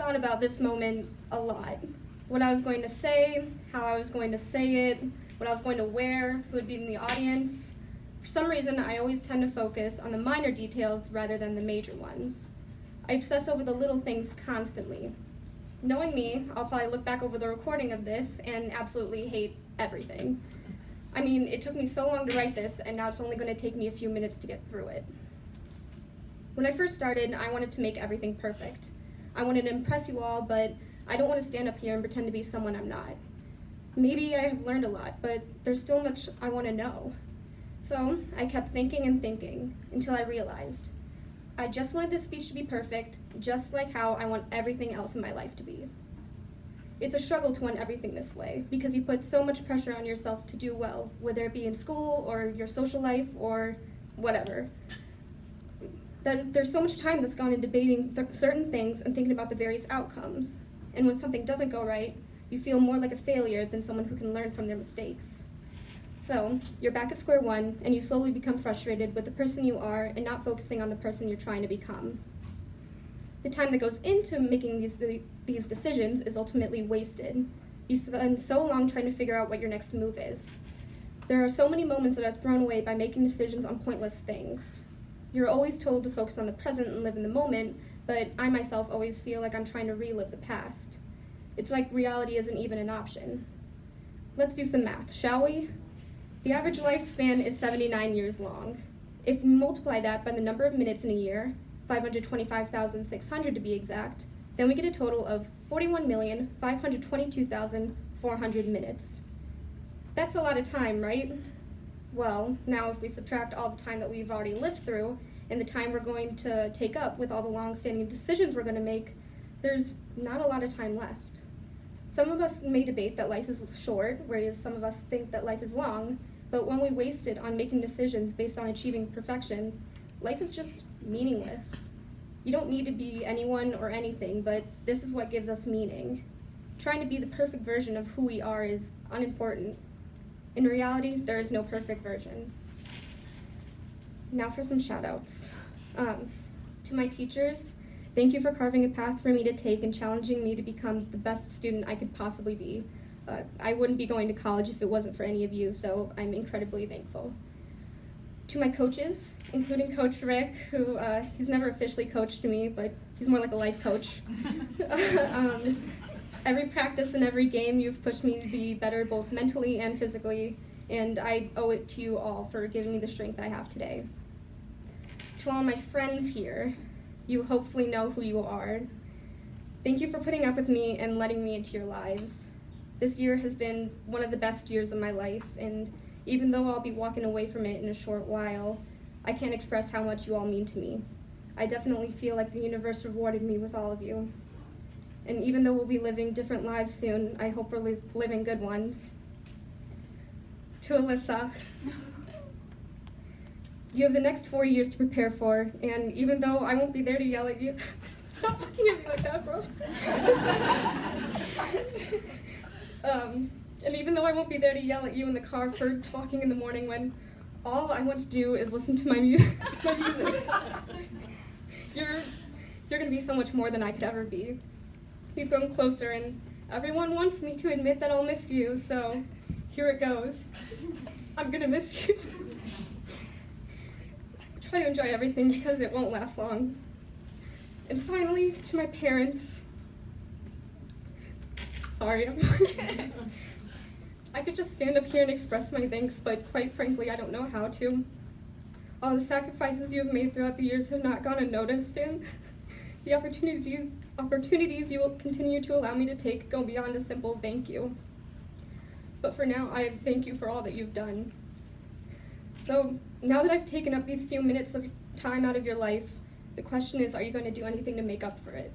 thought about this moment a lot. What I was going to say, how I was going to say it, what I was going to wear, who would be in the audience. For some reason, I always tend to focus on the minor details rather than the major ones. I obsess over the little things constantly. Knowing me, I'll probably look back over the recording of this and absolutely hate everything. I mean, it took me so long to write this, and now it's only going to take me a few minutes to get through it. When I first started, I wanted to make everything perfect. I wanted to impress you all, but I don't want to stand up here and pretend to be someone I'm not. Maybe I have learned a lot, but there's still much I want to know. So I kept thinking and thinking until I realized I just wanted this speech to be perfect, just like how I want everything else in my life to be. It's a struggle to want everything this way because you put so much pressure on yourself to do well, whether it be in school or your social life or whatever. That there's so much time that's gone in debating certain things and thinking about the various outcomes. And when something doesn't go right, you feel more like a failure than someone who can learn from their mistakes. So you're back at square one, and you slowly become frustrated with the person you are and not focusing on the person you're trying to become. The time that goes into making these decisions is ultimately wasted. You spend so long trying to figure out what your next move is. There are so many moments that are thrown away by making decisions on pointless things. You're always told to focus on the present and live in the moment, but I myself always feel like I'm trying to relive the past. It's like reality isn't even an option. Let's do some math, shall we? The average lifespan is 79 years long. If we multiply that by the number of minutes in a year, 525,600 to be exact, then we get a total of 41,522,400 minutes. That's a lot of time, right? Well, now if we subtract all the time that we've already lived through and the time we're going to take up with all the long-standing decisions we're going to make, there's not a lot of time left. Some of us may debate that life is short, whereas some of us think that life is long, but when we waste it on making decisions based on achieving perfection, life is just meaningless. You don't need to be anyone or anything, but this is what gives us meaning. Trying to be the perfect version of who we are is unimportant. In reality, there is no perfect version. Now for some shout-outs. To my teachers, thank you for carving a path for me to take and challenging me to become the best student I could possibly be. I wouldn't be going to college if it wasn't for any of you, so I'm incredibly thankful. To my coaches, including Coach Rick, who he's never officially coached me, but he's more like a life coach. Every practice and every game, you've pushed me to be better both mentally and physically, and I owe it to you all for giving me the strength I have today. To all my friends here, you hopefully know who you are. Thank you for putting up with me and letting me into your lives. This year has been one of the best years of my life, and even though I'll be walking away from it in a short while, I can't express how much you all mean to me. I definitely feel like the universe rewarded me with all of you. And even though we'll be living different lives soon, I hope we're living good ones. To Alyssa, you have the next 4 years to prepare for, and even though I won't be there to yell at you, stop looking at me like that, bro. And even though I won't be there to yell at you in the car for talking in the morning when all I want to do is listen to my music, you're gonna be so much more than I could ever be. We've grown closer, and everyone wants me to admit that I'll miss you, so here it goes. I'm gonna miss you. Try to enjoy everything because it won't last long. And finally, to my parents. Sorry, everyone. I could just stand up here and express my thanks, but quite frankly, I don't know how to. All the sacrifices you have made throughout the years have not gone unnoticed, and the opportunities you will continue to allow me to take go beyond a simple thank you. But for now, I thank you for all that you've done. So now that I've taken up these few minutes of time out of your life, the question is, are you going to do anything to make up for it?